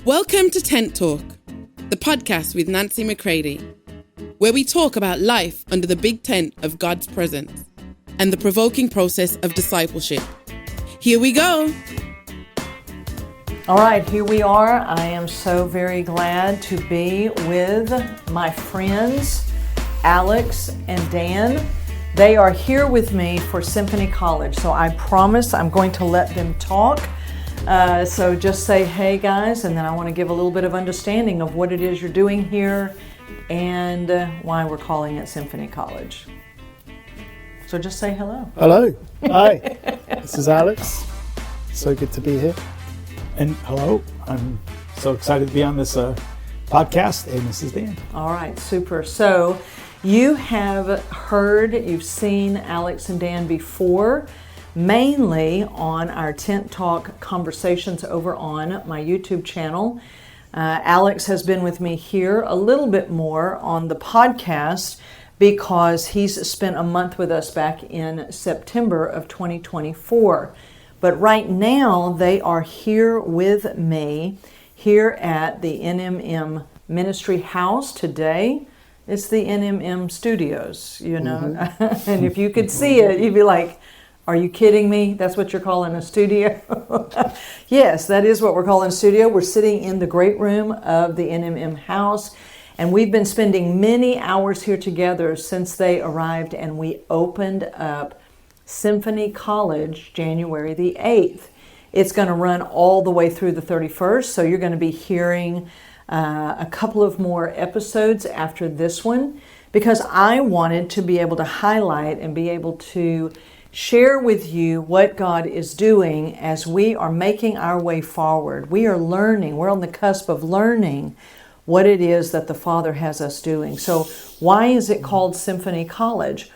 Welcome to Tent Talk, the podcast with Nancy McCready, where we talk about life under the big tent of God's presence and the provoking process of discipleship. Here we go. All right, here we are. I am so very glad to be with my friends, Alex and Dan. They are here with me for Symphony College, so I promise I'm going to let them talk. So just say, hey guys, and then I want to give a little bit of understanding of what it is you're doing here and why we're calling it Symphony College. So just say hello. Hello. Hi. This is Alex. So good to be here. And hello. I'm so excited to be on this podcast. And this is Dan. All right, super. So you have heard, you've seen Alex and Dan before, mainly on our Tent Talk conversations over on my YouTube channel. Alex has been with me here a little bit more on the podcast because he's spent a month with us back in September of 2024. But right now they are here with me here at the NMM Ministry House today. It's the NMM Studios, you know, and if you could see it, you'd be like, are you kidding me? That's what you're calling a studio? Yes, that is what we're calling a studio. We're sitting in the great room of the NMM house, and we've been spending many hours here together since they arrived, and we opened up Symphony College January the 8th. It's going to run all the way through the 31st, so you're going to be hearing a couple of more episodes after this one, because I wanted to be able to highlight and be able to share with you what God is doing as we are making our way forward. We are learning, we're on the cusp of learning what it is that the Father has us doing. So why is it called Symphony College?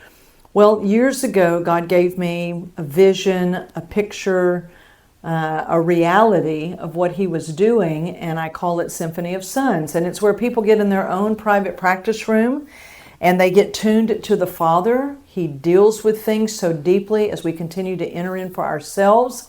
Well, years ago, God gave me a vision, a picture, a reality of what He was doing, and I call it Symphony of Sons. And it's where people get in their own private practice room and they get tuned to the Father. He deals with things so deeply as we continue to enter in for ourselves.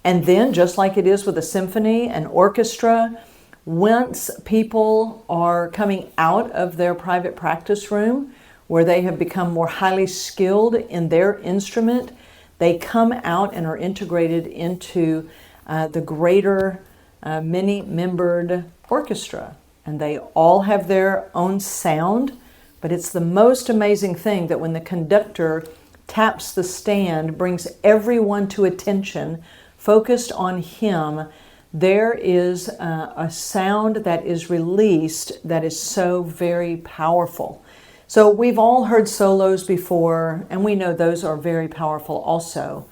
And then, just like it is with a symphony, an orchestra, once people are coming out of their private practice room, where they have become more highly skilled in their instrument, they come out and are integrated into the greater many-membered orchestra. And they all have their own sound. But it's the most amazing thing that when the conductor taps the stand, brings everyone to attention, focused on him, there is a sound that is released that is so very powerful. So we've all heard solos before, and we know those are very powerful also.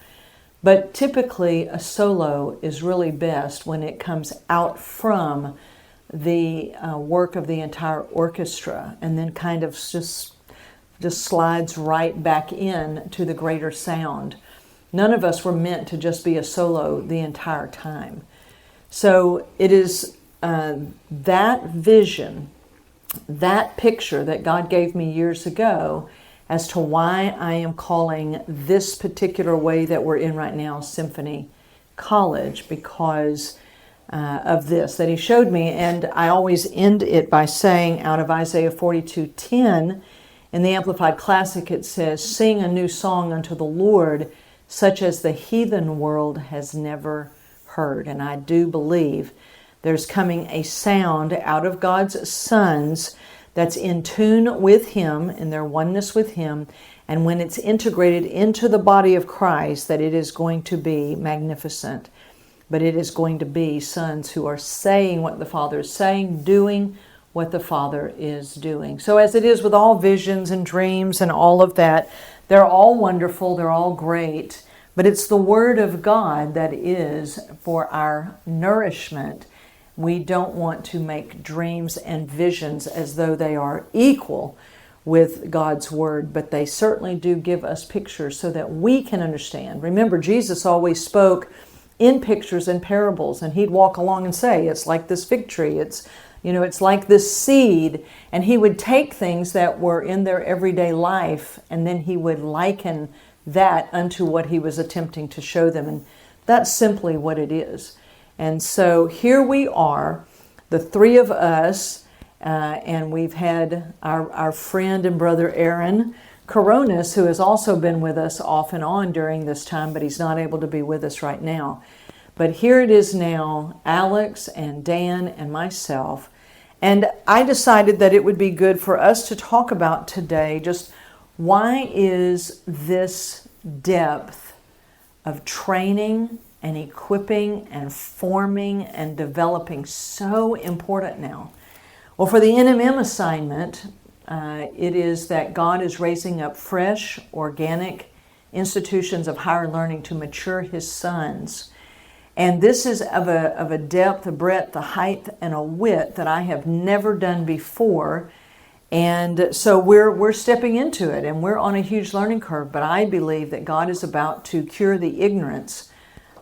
But typically a solo is really best when it comes out from the work of the entire orchestra, and then kind of just slides right back in to the greater sound. None of us were meant to just be a solo the entire time. So it is that vision, that picture that God gave me years ago as to why I am calling this particular way that we're in right now Symphony College, because of this that He showed me. And I always end it by saying out of Isaiah 42:10 in the Amplified Classic, it says, "Sing a new song unto the Lord, such as the heathen world has never heard." And I do believe there's coming a sound out of God's sons that's in tune with Him, in their oneness with Him, and when it's integrated into the body of Christ, that it is going to be magnificent. But it is going to be sons who are saying what the Father is saying, doing what the Father is doing. So as it is with all visions and dreams and all of that, they're all wonderful, they're all great, but it's the Word of God that is for our nourishment. We don't want to make dreams and visions as though they are equal with God's Word, but they certainly do give us pictures so that we can understand. Remember, Jesus always spoke in pictures and parables, and He'd walk along and say, it's like this fig tree, it's like this seed, and He would take things that were in their everyday life, and then He would liken that unto what He was attempting to show them, and that's simply what it is. And so here we are the three of us, and we've had our friend and brother Aaron Coronas, who has also been with us off and on during this time, but he's not able to be with us right now. But here it is now, Alex and Dan and myself. And I decided that it would be good for us to talk about today just why is this depth of training and equipping and forming and developing so important now? Well, for the NMM assignment, it is that God is raising up fresh, organic institutions of higher learning to mature His sons. And this is of a depth, a breadth, a height, and a width that I have never done before. And so we're stepping into it, and we're on a huge learning curve. But I believe that God is about to cure the ignorance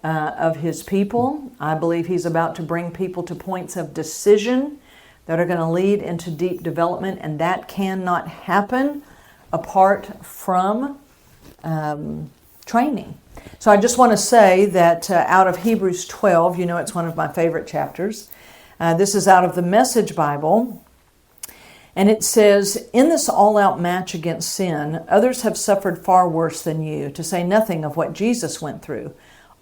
of His people. I believe He's about to bring people to points of decision that are going to lead into deep development, and that cannot happen apart from training. So I just want to say that out of Hebrews 12, it's one of my favorite chapters. This is out of the Message Bible, and it says, "In this all-out match against sin, others have suffered far worse than you, to say nothing of what Jesus went through,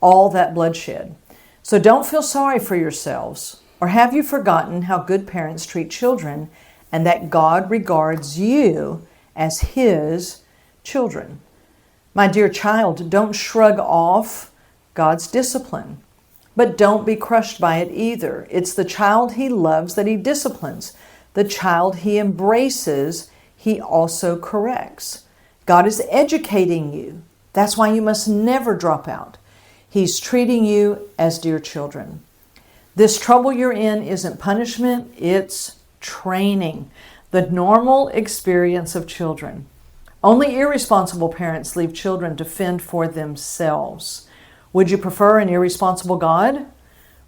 all that bloodshed. So don't feel sorry for yourselves. Or have you forgotten how good parents treat children, and that God regards you as His children? My dear child, don't shrug off God's discipline, but don't be crushed by it either. It's the child He loves that He disciplines. The child He embraces, He also corrects. God is educating you. That's why you must never drop out. He's treating you as dear children. This trouble you're in isn't punishment, it's training, the normal experience of children. Only irresponsible parents leave children to fend for themselves. Would you prefer an irresponsible God?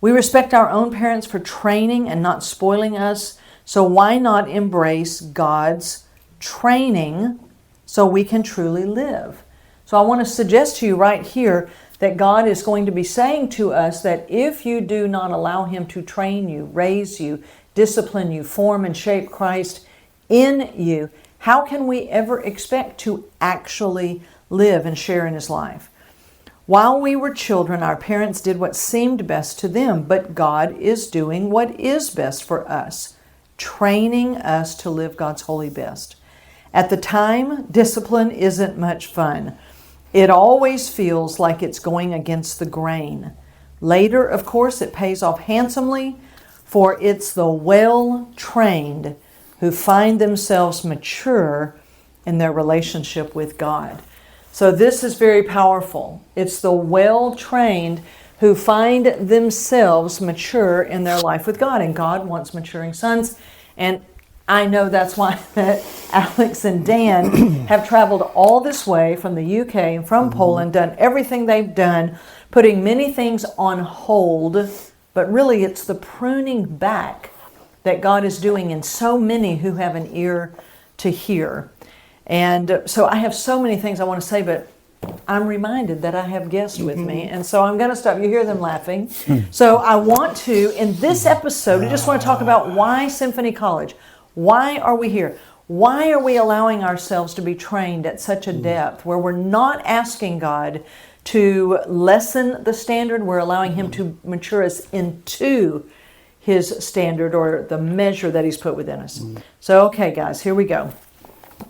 We respect our own parents for training and not spoiling us, so why not embrace God's training so we can truly live? So I want to suggest to you right here that God is going to be saying to us that if you do not allow Him to train you, raise you, discipline you, form and shape Christ in you, how can we ever expect to actually live and share in His life? While we were children, our parents did what seemed best to them, but God is doing what is best for us, training us to live God's holy best. At the time, discipline isn't much fun. It always feels like it's going against the grain. Later, of course, it pays off handsomely, for it's the well-trained who find themselves mature in their relationship with God. So this is very powerful. It's the well-trained who find themselves mature in their life with God, and God wants maturing sons. And I know that's why that Alex and Dan have traveled all this way from the UK and from Poland, done everything they've done, putting many things on hold, but really it's the pruning back that God is doing in so many who have an ear to hear. And so I have so many things I want to say, but I'm reminded that I have guests with me, and so I'm going to stop. You hear them laughing. So I want to, in this episode, I just want to talk about why Symphony College. Why are we here? Why are we allowing ourselves to be trained at such a depth where we're not asking God to lessen the standard? We're allowing Him to mature us into His standard or the measure that He's put within us. So, okay, guys, here we go.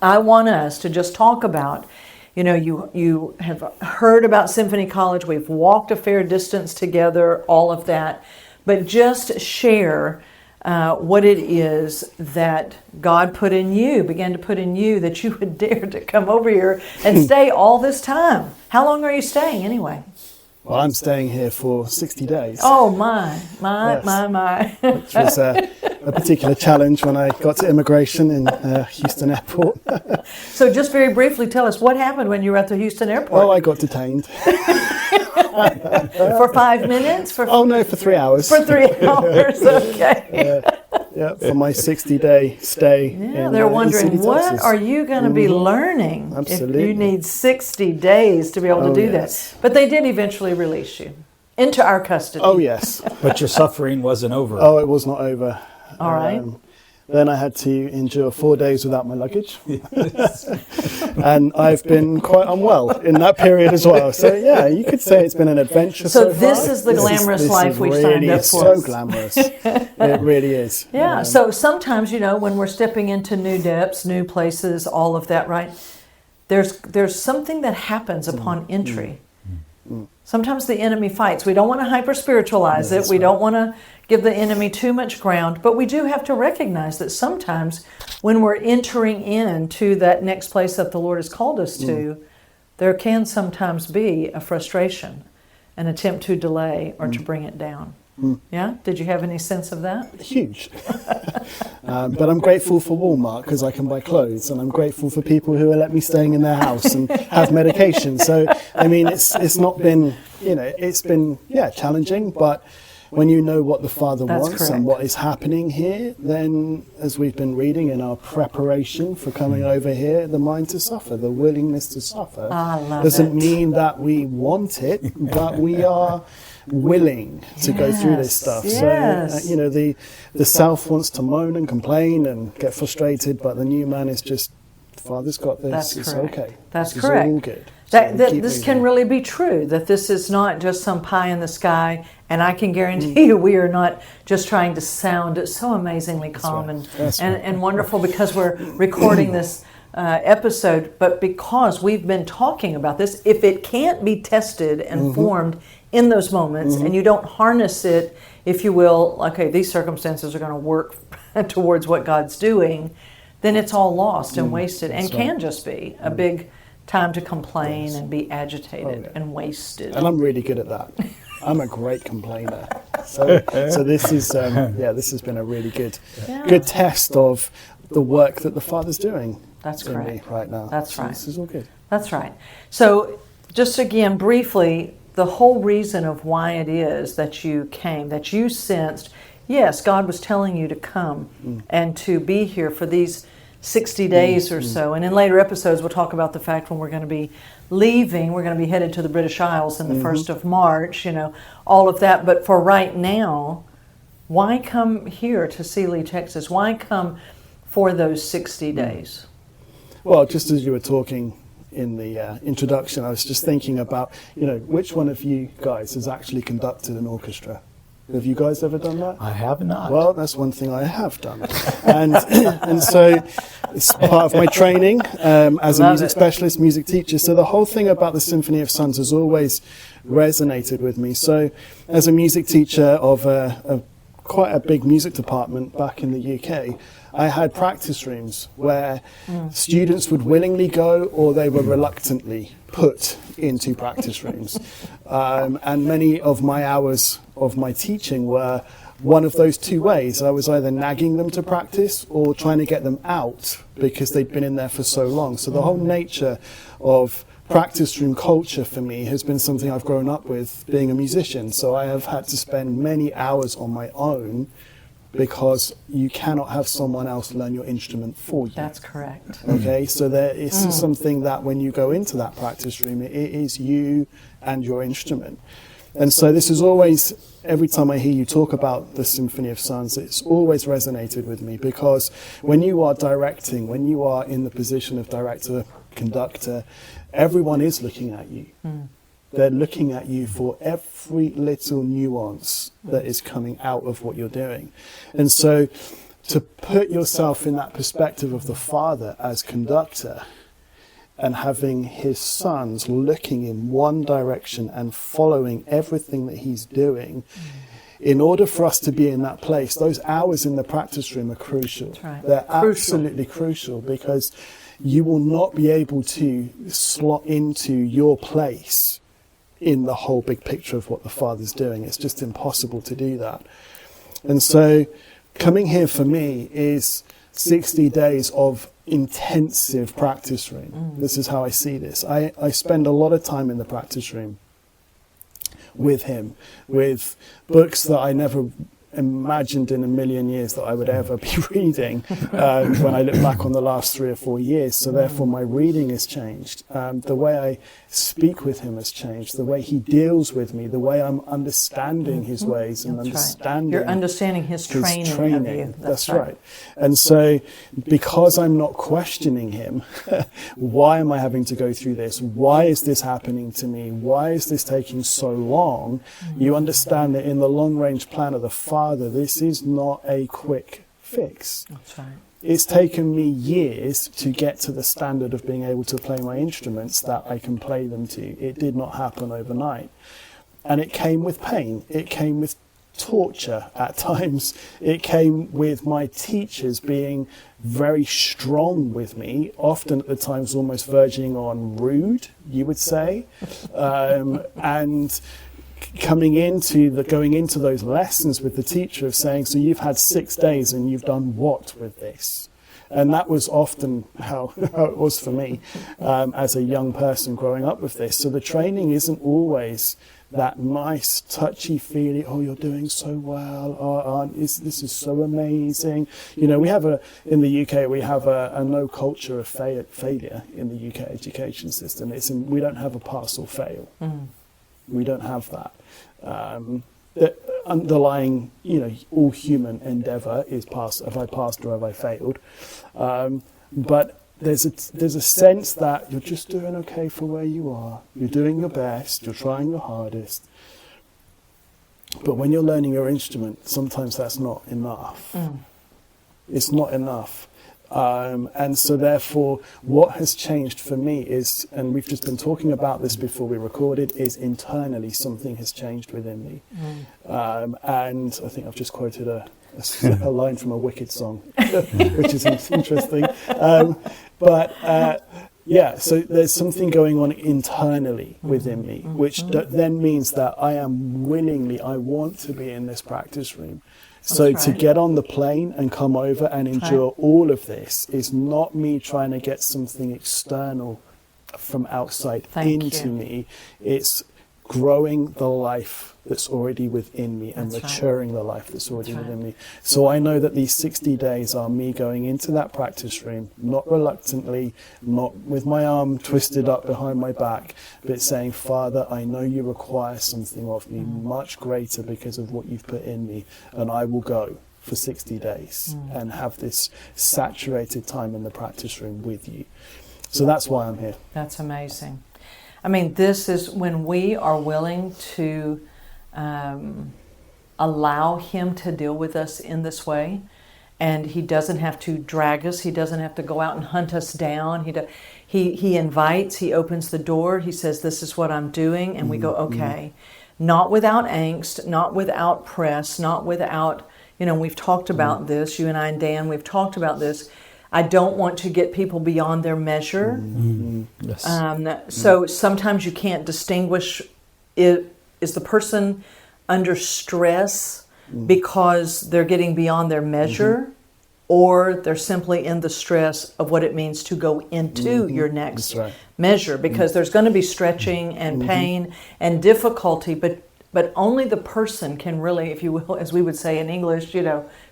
I want us to just talk about, you have heard about Symphony College. We've walked a fair distance together, all of that. But just share what it is that God began to put in you, that you would dare to come over here and stay all this time. How long are you staying anyway? Well, I'm staying here for 60 days. Oh, my. Which was a particular challenge when I got to immigration in Houston Airport. So just very briefly, tell us what happened when you were at the Houston Airport. Oh, I got detained. For 5 minutes? No, for 3 hours. For 3 hours, okay. Yeah, for my 60-day stay. Yeah, they're wondering, what are you going to be learning Absolutely. if you need 60 days to be able to do that? But they did eventually release you. into our custody. Oh, yes. But your suffering wasn't over. Oh, it was not over. All right. Then I had to endure 4 days without my luggage. And I've been quite unwell in that period as well. So, yeah, you could say it's been an adventure So so this far. is the glamorous life we've really signed up for. so glamorous. It really is. Yeah, so sometimes, when we're stepping into new depths, new places, all of that, right? There's something that happens upon entry. Sometimes the enemy fights. We don't want to hyper-spiritualize it. We don't want to give the enemy too much ground. But we do have to recognize that sometimes when we're entering into that next place that the Lord has called us to, there can sometimes be a frustration, an attempt to delay or to bring it down. Yeah? Did you have any sense of that? Huge. But I'm grateful for Walmart because I can buy clothes, and I'm grateful for people who will let me staying in their house and have medication. So, I mean, it's not been, it's been, challenging, but when you know what the Father wants correct. and what is happening here, then as we've been reading in our preparation for coming over here, the mind to suffer, the willingness to suffer doesn't mean that we want it, but we are willing to go through this stuff. Yes. So, the self wants to moan and complain and get frustrated, but the new man is just, Father's got this, That's it's correct. okay. That's this correct. is all good. So This can really be true, that this is not just some pie in the sky, and I can guarantee you we are not just trying to sound so amazingly calm and wonderful because we're recording this episode, but because we've been talking about this. If it can't be tested and formed in those moments, and you don't harness it, if you will, okay, these circumstances are going to work towards what God's doing, then it's all lost and wasted, and can just be a big time to complain and be agitated and wasted. And I'm really good at that. I'm a great complainer. So this is this has been a really good test of the work that the Father's doing. That's in correct. me right now. That's So right. This is all good. That's right. So just again, briefly, the whole reason of why it is that you came, that you sensed, yes, God was telling you to come and to be here for these 60 days or so. And in later episodes, we'll talk about the fact when we're going to be leaving, we're going to be headed to the British Isles in the 1st of March, all of that. But for right now, why come here to Sealy, Texas? Why come for those 60 days? Well, just as you were talking in the introduction, I was just thinking about, which one of you guys has actually conducted an orchestra? Have you guys ever done that? I have not. Well, that's one thing I have done. And so it's part of my training as a music specialist, music teacher. So the whole thing about the Symphony of Sons has always resonated with me. So as a music teacher of quite a big music department back in the UK, I had practice rooms where students would willingly go or they were reluctantly put into practice rooms. And many of my hours of my teaching were one of those two ways. I was either nagging them to practice or trying to get them out because they'd been in there for so long. So the whole nature of practice room culture for me has been something I've grown up with being a musician. So I have had to spend many hours on my own because you cannot have someone else learn your instrument for you. That's correct. Okay, so there is something that when you go into that practice room, it is you and your instrument. And so this is always, every time I hear you talk about the Symphony of Sons, it's always resonated with me because when you are directing, when you are in the position of director, conductor, everyone is looking at you. They're looking at you for every little nuance that is coming out of what you're doing. And so to put yourself in that perspective of the Father as conductor and having his sons looking in one direction and following everything that he's doing, in order for us to be in that place, those hours in the practice room are crucial. That's right. They're absolutely crucial because you will not be able to slot into your place in the whole big picture of what the Father's doing. It's just impossible to do that. And so coming here for me is 60 days of intensive practice room. This is how I see this. I spend a lot of time in the practice room with him, with books that I never imagined in a million years that I would ever be reading when I look back on the last 3 or 4 years. So therefore my reading has changed. The way I speak with him has changed. The way he deals with me, the way I'm understanding his ways and understanding. You're understanding his training of you. That's right. And so because I'm not questioning him, why am I having to go through this? Why is this happening to me? Why is this taking so long? You understand that in the long-range plan of the Father, this is not a quick fix. That's right. It's taken me years to get to the standard of being able to play my instruments that I can play them to. It did not happen overnight. And it came with pain. It came with torture at times. It came with my teachers being very strong with me, often at the times almost verging on rude, you would say. And going into those lessons with the teacher of saying, so you've had 6 days and you've done what with this? And that was often how it was for me as a young person growing up with this. So the training isn't always that nice, touchy-feely, oh, you're doing so well, this is so amazing. You know, in the UK, we have a no culture of failure in the UK education system. We don't have a pass or fail. We don't have that. The underlying, all human endeavour is pass. Have I passed or have I failed? But there's a sense that you're just doing okay for where you are. You're doing your best. You're trying your hardest. But when you're learning your instrument, sometimes that's not enough. It's not enough. And so therefore, what has changed for me is, and we've just been talking about this before we recorded, is internally something has changed within me. And I think I've just quoted a line from a Wicked song, which is interesting. So there's something going on internally within me, which then means that I want to be in this practice room. So to get on the plane and come over and endure all of this is not me trying to get something external from outside into me. It's growing the life that's already within me and maturing the life that's already within me. So I know that these 60 days are me going into that practice room, not reluctantly, not with my arm twisted up behind my back, but saying, Father, I know you require something of me much greater because of what you've put in me, and I will go for 60 days and have this saturated time in the practice room with you. So that's why I'm here. That's amazing. I mean, this is when we are willing to allow him to deal with us in this way, and he doesn't have to drag us. He doesn't have to go out and hunt us down. He invites, he opens the door, he says, this is what I'm doing, and we go, okay. Not without angst, not without press, not without, we've talked about this, you and I and Dan, we've talked about this. I don't want to get people beyond their measure. Yes. So sometimes you can't distinguish, is the person under stress because they're getting beyond their measure, or they're simply in the stress of what it means to go into your next measure, because there's going to be stretching and pain and difficulty, but only the person can really, if you will, as we would say in English,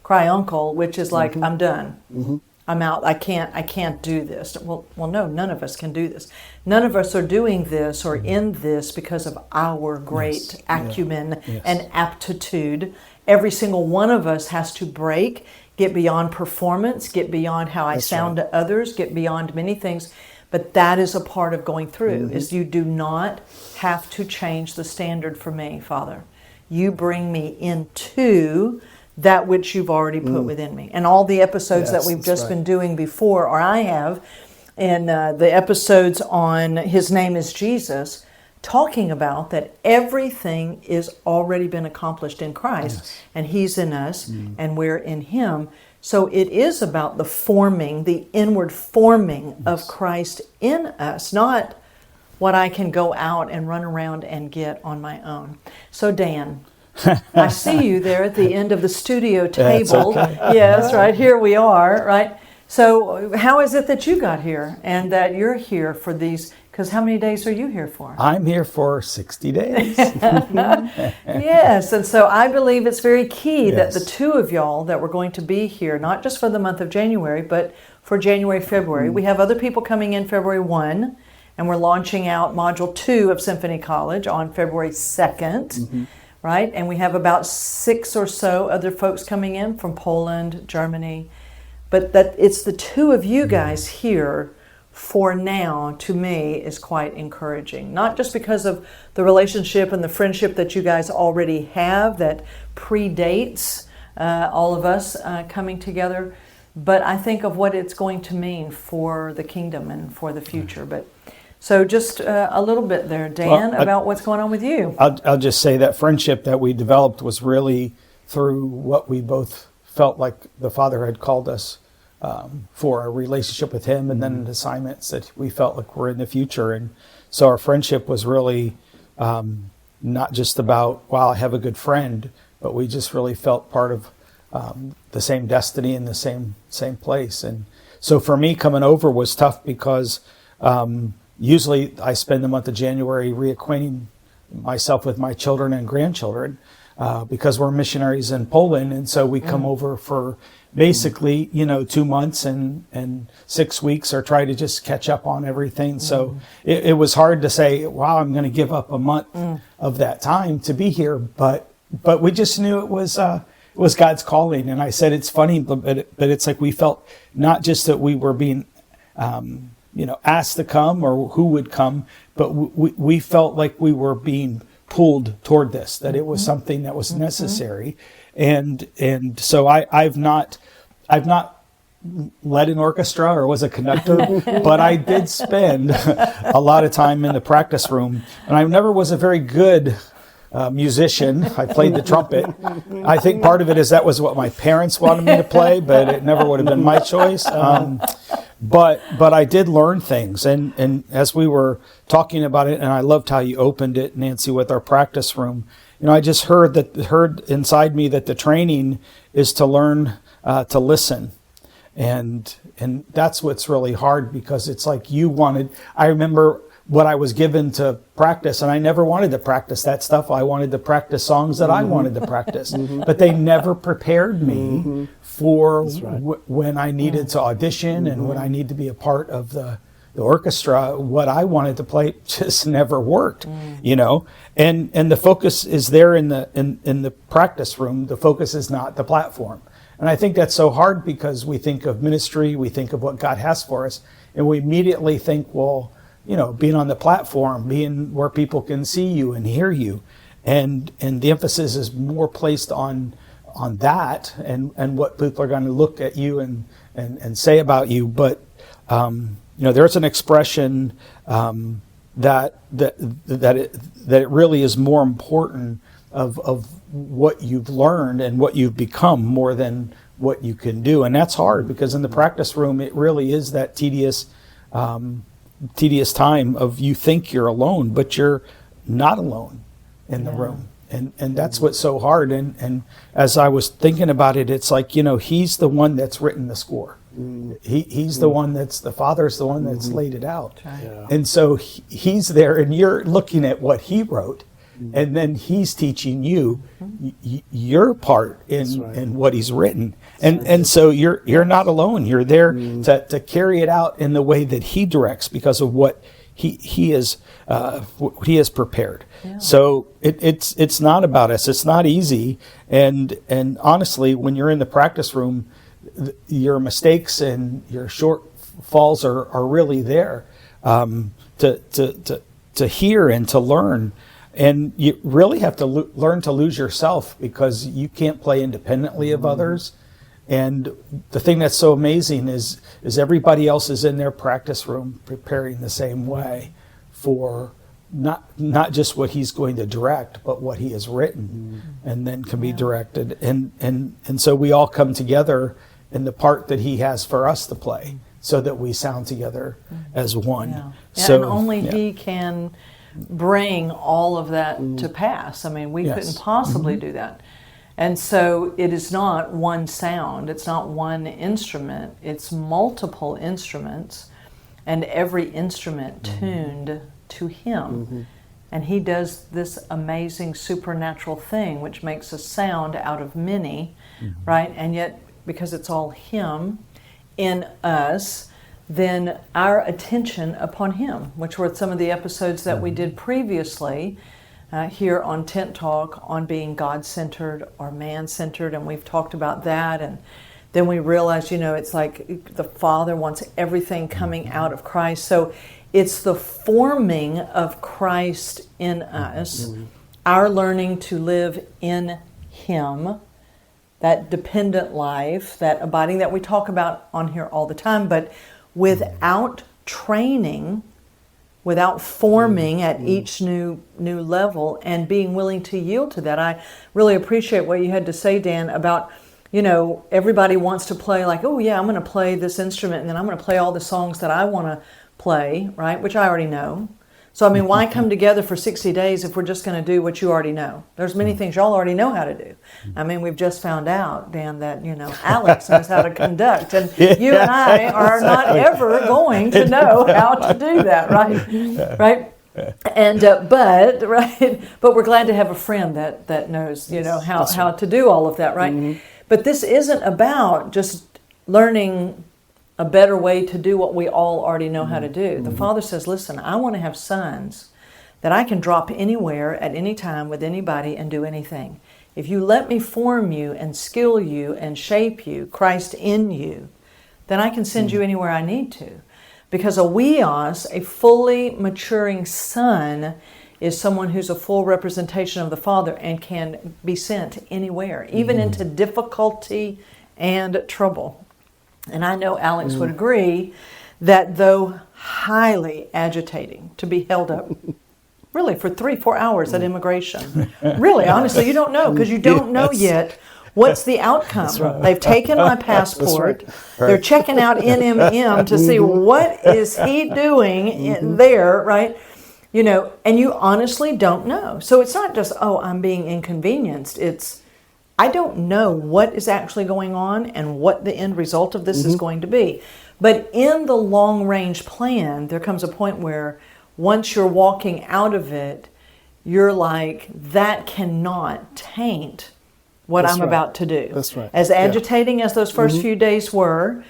cry uncle, which is like, I'm done. I'm out. I can't do this. Well, no, none of us can do this. None of us are doing this or in this because of our great acumen and aptitude. Every single one of us has to break, get beyond performance, get beyond how I sound to others, get beyond many things. But that is a part of going through, is you do not have to change the standard for me, Father. You bring me into that which you've already put within me. And all the episodes that we've just been doing before, or I have, and the episodes on His Name is Jesus, talking about that everything is already been accomplished in Christ, and He's in us, and we're in Him. So it is about the forming, the inward forming of Christ in us, not what I can go out and run around and get on my own. So Dan, I see you there at the end of the studio table. Yes, right, here we are, right? So how is it that you got here and that you're here for these? Because how many days are you here for? I'm here for 60 days. Yes, and so I believe it's very key that Yes. the two of y'all that we're going to be here, not just for the month of January, but for January, February. We have other people coming in February 1, and we're launching out Module 2 of Symphony College on February 2nd, right? And we have about 6 or so other folks coming in from Poland, Germany. But that it's the two of you guys here for now, to me, is quite encouraging. Not just because of the relationship and the friendship that you guys already have that predates all of us coming together, but I think of what it's going to mean for the kingdom and for the future. But so just a little bit there, Dan, about what's going on with you. I'll just say that friendship that we developed was really through what we both felt like the Father had called us for a relationship with Him, and then assignments that we felt like were in the future. And so our friendship was really not just about, wow, I have a good friend, but we just really felt part of the same destiny in the same place. And so for me, coming over was tough because usually I spend the month of January reacquainting myself with my children and grandchildren because we're missionaries in Poland, and so we come over for basically 2 months and 6 weeks, or try to just catch up on everything. So it was hard to say, wow, I'm going to give up a month of that time to be here, but we just knew it was God's calling. And I said, it's funny, but it's like we felt not just that we were being asked to come or who would come, but we felt like we were being pulled toward this, that it was something that was necessary. And so I've not led an orchestra or was a conductor, but I did spend a lot of time in the practice room, and I never was a very good musician. I played the trumpet. I think part of it is that was what my parents wanted me to play, but it never would have been my choice. But I did learn things, and as we were talking about it, and I loved how you opened it, Nancy, with our practice room. I just heard inside me that the training is to learn to listen, and that's what's really hard, because it's like I remember what I was given to practice, and I never wanted to practice that stuff. I wanted to practice songs that I wanted to practice, but they never prepared me for when I needed to audition and when I need to be a part of the orchestra. What I wanted to play just never worked, and the focus is there in the practice room. The focus is not the platform. And I think that's so hard, because we think of ministry, we think of what God has for us, and we immediately think, well, being on the platform, being where people can see you and hear you. And the emphasis is more placed on that and what people are going to look at you and say about you. But, there's an expression that it really is more important of what you've learned and what you've become more than what you can do. And that's hard, because in the practice room, it really is that tedious time of you think you're alone, but you're not alone in the room. And that's what's so hard. And as I was thinking about it, it's like, He's the one that's written the score. He's the one the Father's the one that's laid it out. Yeah. And so He's there, and you're looking at what He wrote, and then He's teaching you your part in what He's written. And so you're not alone. You're there to carry it out in the way that He directs, because of what He has prepared. Yeah. So it's not about us. It's not easy. And honestly, when you're in the practice room, your mistakes and your shortfalls are really there to hear and to learn. And you really have to learn to lose yourself, because you can't play independently of others. And the thing that's so amazing is everybody else is in their practice room preparing the same way for not just what He's going to direct, but what He has written and then can be directed. And so we all come together in the part that He has for us to play, so that we sound together as one. Yeah. So, and only He can bring all of that to pass. I mean, we couldn't possibly do that. And so it is not one sound, it's not one instrument, it's multiple instruments and every instrument tuned to Him. And He does this amazing supernatural thing which makes a sound out of many, right? And yet, because it's all Him in us, then our attention upon Him, which were some of the episodes that we did previously here on Tent Talk on being God-centered or man-centered, and we've talked about that. And then we realized, it's like the Father wants everything coming out of Christ. So it's the forming of Christ in us, our learning to live in Him, that dependent life, that abiding that we talk about on here all the time, but without training, without forming at each new level and being willing to yield to that. I really appreciate what you had to say, Dan, about, everybody wants to play like, oh yeah, I'm going to play this instrument and then I'm going to play all the songs that I want to play, right? Which I already know. So, why come together for 60 days if we're just going to do what you already know? There's many things y'all already know how to do. We've just found out, Dan, that, Alex knows how to conduct, and you and I are not ever going to know how to do that, right? Right? And, but we're glad to have a friend that knows, how to do all of that, right? But this isn't about just learning a better way to do what we all already know how to do. The Father says, listen, I want to have sons that I can drop anywhere at any time with anybody and do anything. If you let me form you and skill you and shape you, Christ in you, then I can send you anywhere I need to. Because a weos, a fully maturing son, is someone who's a full representation of the Father and can be sent anywhere, even into difficulty and trouble. And I know Alex would agree that though highly agitating to be held up, really for 3-4 hours at immigration, really, honestly, you don't know, because you don't know yet what's the outcome. Right. They've taken my passport. Right. They're checking out NMM to see what is he doing in there, right? And you honestly don't know. So it's not just, oh, I'm being inconvenienced. It's, I don't know what is actually going on and what the end result of this is going to be. But in the long-range plan, there comes a point where once you're walking out of it, you're like, that cannot taint what I'm about to do. That's right. As agitating as those first few days were,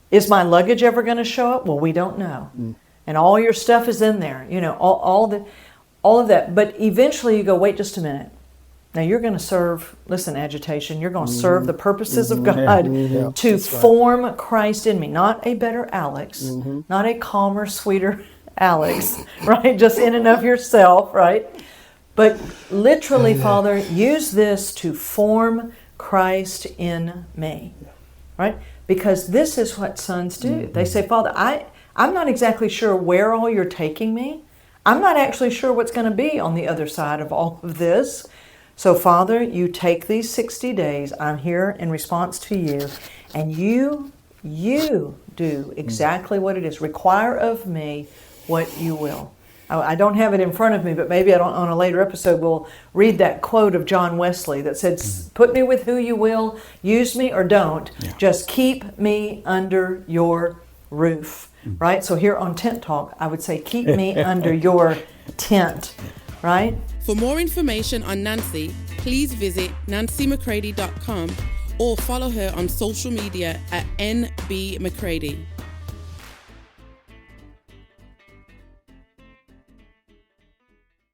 is my luggage ever going to show up? Well, we don't know. And all your stuff is in there, all of that. But eventually you go, wait just a minute. Now you're going to serve, listen, agitation, you're going to serve the purposes of God to form Christ in me. Not a better Alex, not a calmer, sweeter Alex, right? Just in and of yourself, right? But literally, Father, use this to form Christ in me, right? Because this is what sons do. They say, Father, I'm not exactly sure where all you're taking me. I'm not actually sure what's going to be on the other side of all of this. So, Father, you take these 60 days, I'm here in response to you, and you do exactly what it is. Require of me what you will. I don't have it in front of me, but maybe on a later episode we'll read that quote of John Wesley that said, put me with who you will, use me or don't, just keep me under your roof, right? So here on Tent Talk, I would say keep me under your tent, right? For more information on Nancy, please visit nancymccready.com or follow her on social media at NB McCready.